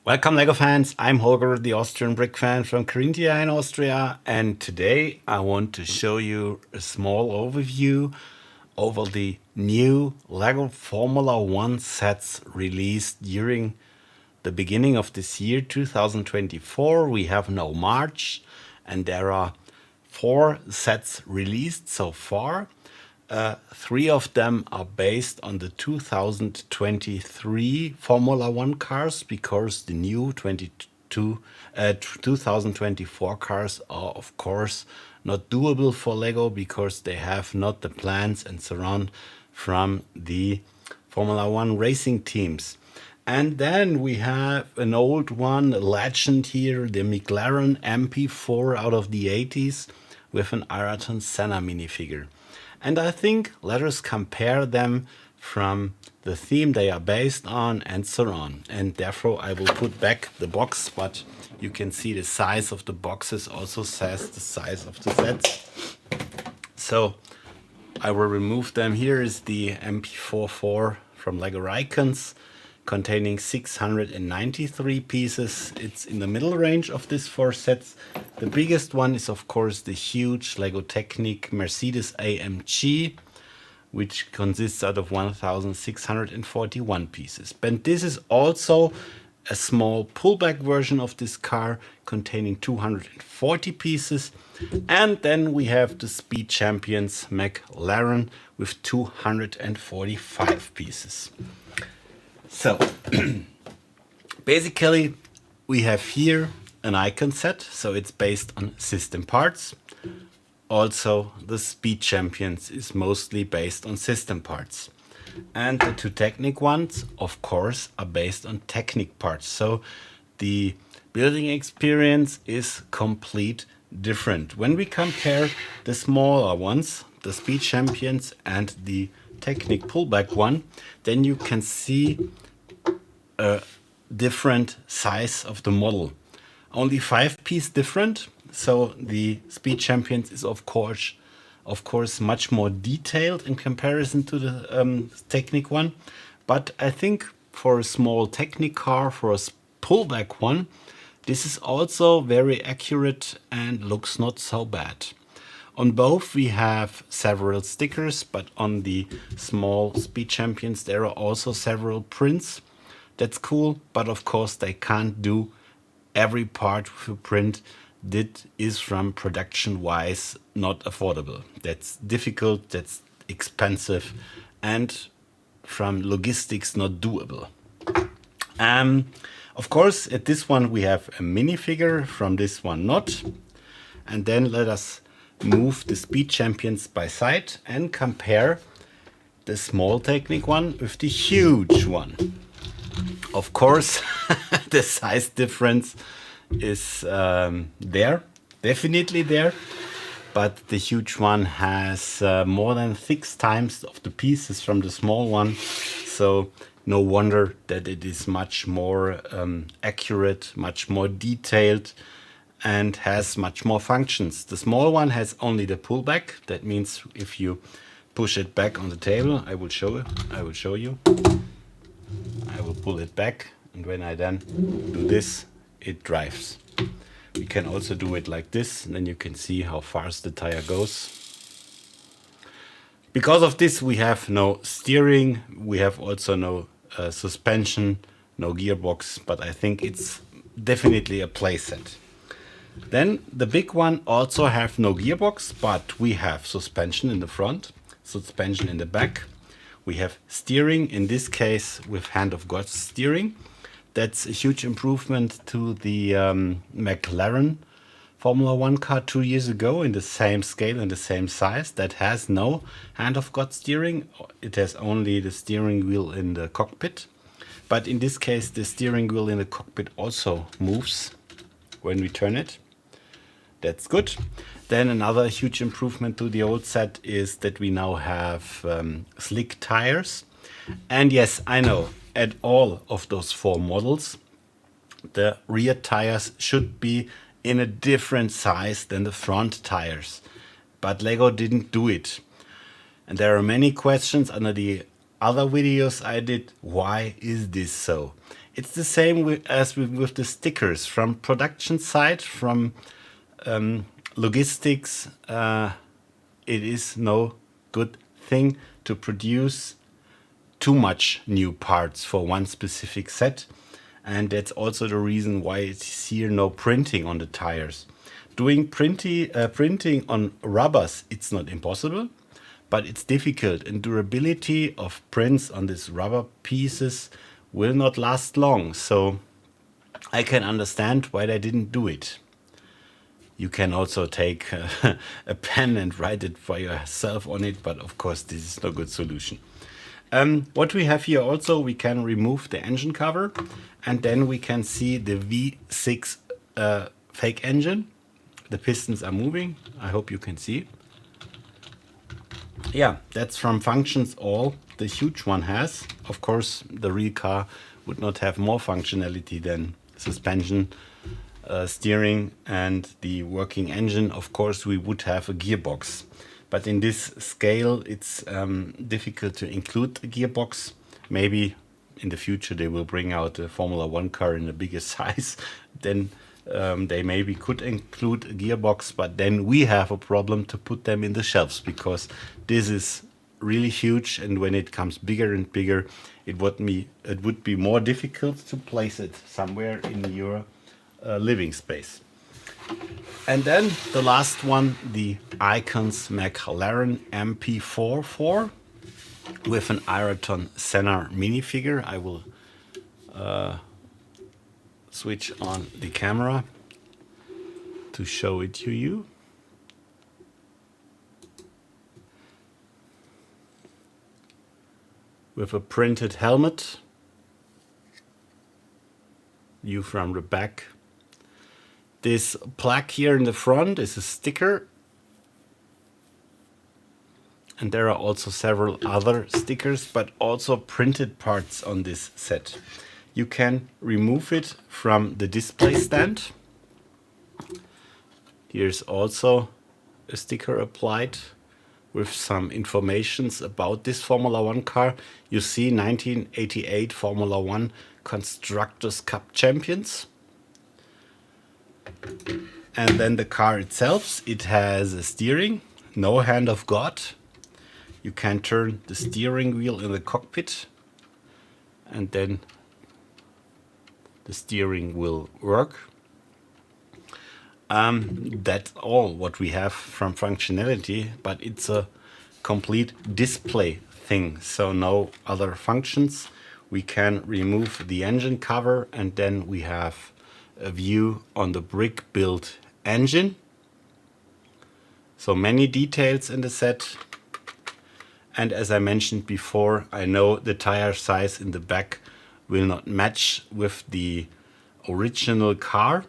Welcome Lego fans, I'm Holger, the Austrian brick fan from Carinthia in Austria, and today I want to show you a small overview over the new Lego Formula 1 sets released during the beginning of this year 2024. We have now March and there are 4 sets released so far. 3 of them are based on the 2023 Formula One cars because the new 2024 cars are of course not doable for Lego because they have not the plans and surround from the Formula One racing teams. And then we have an old one, a legend here, the McLaren MP4 out of the 80s with an Ayrton Senna minifigure. And I think let us compare them from the theme they are based on and so on. And therefore I will put back the box, but you can see the size of the boxes also says the size of the sets. So I will remove them. Here is the MP44 from Lego Icons containing 693 pieces. It's in the middle range of these 4 sets. The biggest one is of course the huge Lego Technic Mercedes AMG, which consists out of 1641 pieces. But this is also a small pullback version of this car containing 240 pieces. And then we have the Speed Champions McLaren with 245 pieces. So basically we have here an icon set, so it's based on system parts. Also the Speed Champions is mostly based on system parts. And the 2 Technic ones, of course, are based on Technic parts. So the building experience is complete different. When we compare the smaller ones, the Speed Champions and the Technic pullback one, then you can see a different size of the model. Only 5-piece different. So the Speed Champions is of course much more detailed in comparison to the Technic one. But I think for a small Technic car, for a pullback one, this is also very accurate and looks not so bad. On both we have several stickers, but on the small Speed Champions there are also several prints. That's cool, but of course they can't do every part with a print. That is from production wise not affordable. That's difficult, that's expensive, and from logistics not doable. Of course at this one we have a minifigure, from this one not. And then let us move the Speed Champions by side and compare the small Technic one with the huge one. Of course the size difference is there, definitely there, but the huge one has more than 6 times of the pieces from the small one, so no wonder that it is much more accurate, much more detailed, and has much more functions. The small one has only the pullback. That means if you push it back on the table, I will show you. I will pull it back, and when I then do this, it drives. We can also do it like this, and then you can see how fast the tire goes. Because of this we have no steering, we have also no suspension, no gearbox, but I think it's definitely a playset. Then the big one also have no gearbox, but we have suspension in the front, suspension in the back. We have steering, in this case with hand of God steering. That's a huge improvement to the McLaren Formula 1 car 2 years ago, in the same scale and the same size. That has no hand of God steering. It has only the steering wheel in the cockpit. But in this case the steering wheel in the cockpit also moves when we turn it. That's good. Then another huge improvement to the old set is that we now have slick tires. And yes, I know, at all of those 4 models, the rear tires should be in a different size than the front tires. But Lego didn't do it. And there are many questions under the other videos I did. Why is this so? It's the same with the stickers from production side, from logistics. It is no good thing to produce too much new parts for one specific set. And that's also the reason why it's here no printing on the tires. Doing printing on rubbers, it's not impossible, but it's difficult, and durability of prints on these rubber pieces will not last long. So I can understand why they didn't do it. You can also take a pen and write it by yourself on it, but of course this is no good solution. What we have here also, we can remove the engine cover, and then we can see the V6 fake engine. The pistons are moving. I hope you can see. Yeah, that's from functions all the huge one has. Of course, the real car would not have more functionality than suspension, steering, and the working engine. Of course, we would have a gearbox. But in this scale, it's difficult to include a gearbox. Maybe in the future they will bring out a Formula 1 car in a bigger size. Then they maybe could include a gearbox, but then we have a problem to put them in the shelves, because this is really huge, and when it comes bigger and bigger, it would be more difficult to place it somewhere in your living space. And then the last one, the Icons McLaren MP44 with an Ayrton Senna minifigure. I will switch on the camera to show it to you. With a printed helmet, view from the back. This plaque here in the front is a sticker, and there are also several other stickers, but also printed parts on this set. You can remove it from the display stand. Here's also a sticker applied with some informations about this Formula 1 car. You see 1988 Formula 1 Constructors' Cup champions. And then the car itself, it has a steering, no hand of God. You can turn the steering wheel in the cockpit, and then the steering will work. That's all what we have from functionality, but it's a complete display thing, so no other functions. We can remove the engine cover, and then we have a view on the brick built engine. So many details in the set. And as I mentioned before, I know the tire size in the back will not match with the original car.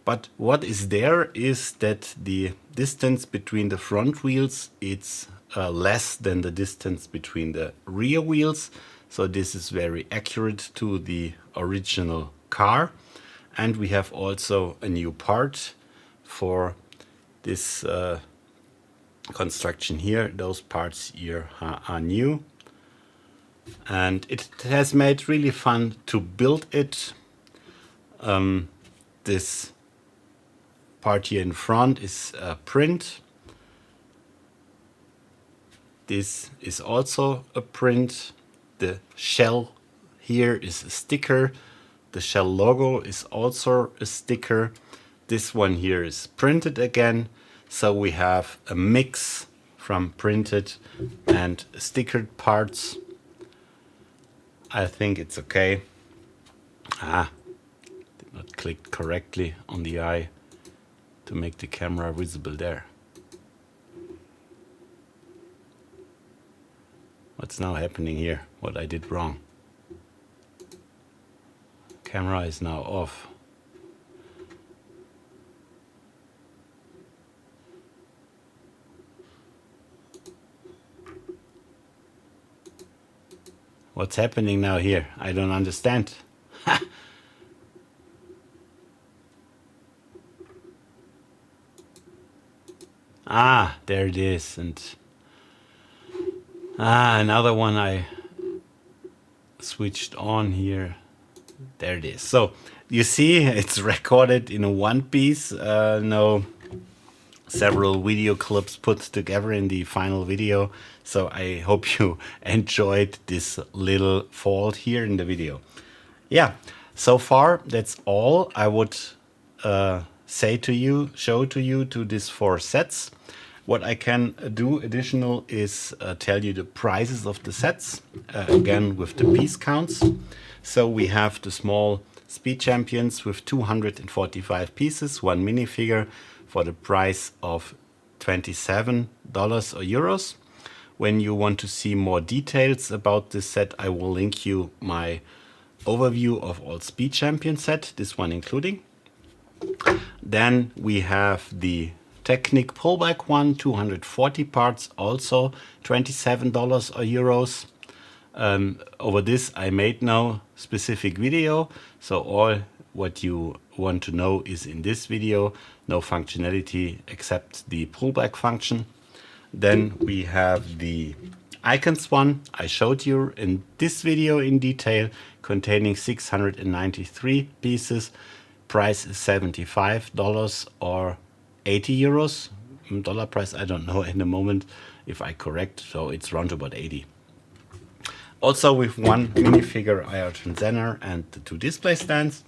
But what is there is that the distance between the front wheels, it's less than the distance between the rear wheels. So this is very accurate to the original car. And we have also a new part for this construction here. Those parts here are new. And it has made really fun to build it. This part here in front is a print. This is also a print. The shell here is a sticker. The shell logo is also a sticker. This one here is printed again. So we have a mix from printed and stickered parts. I think it's okay. Did not click correctly on the eye to make the camera visible there. What's now happening here? What I did wrong? Camera is now off. What's happening now here? I don't understand. There it is. And another one I switched on here. there it is. So you see it's recorded in a one piece, no several video clips put together in the final video. So I hope you enjoyed this little fault here in the video. Yeah, so far that's all I would say to you, show to you to these 4 sets. What I can do additional is tell you the prices of the sets, again with the piece counts. So we have the small Speed Champions with 245 pieces, 1 minifigure for the price of $27 or euros. When you want to see more details about this set, I will link you my overview of all Speed Champion set, this one including. Then we have the Technic pullback one, 240 parts, also $27 or euros. Over this I made no specific video, so all what you want to know is in this video, no functionality except the pullback function. Then we have the icons one I showed you in this video in detail, containing 693 pieces. Price is $75 or 80 euros. Dollar price, I don't know in the moment if I correct, so it's round about 80. Also with 1 minifigure Ayrton, Senna and the 2 display stands.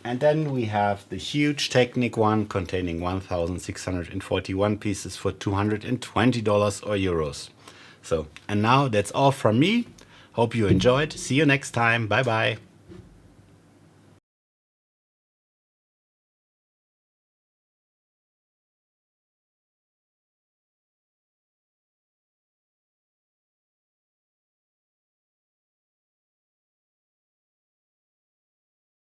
And then we have the huge Technic one containing 1,641 pieces for $220 or euros. So, and now that's all from me. Hope you enjoyed. See you next time. Bye bye.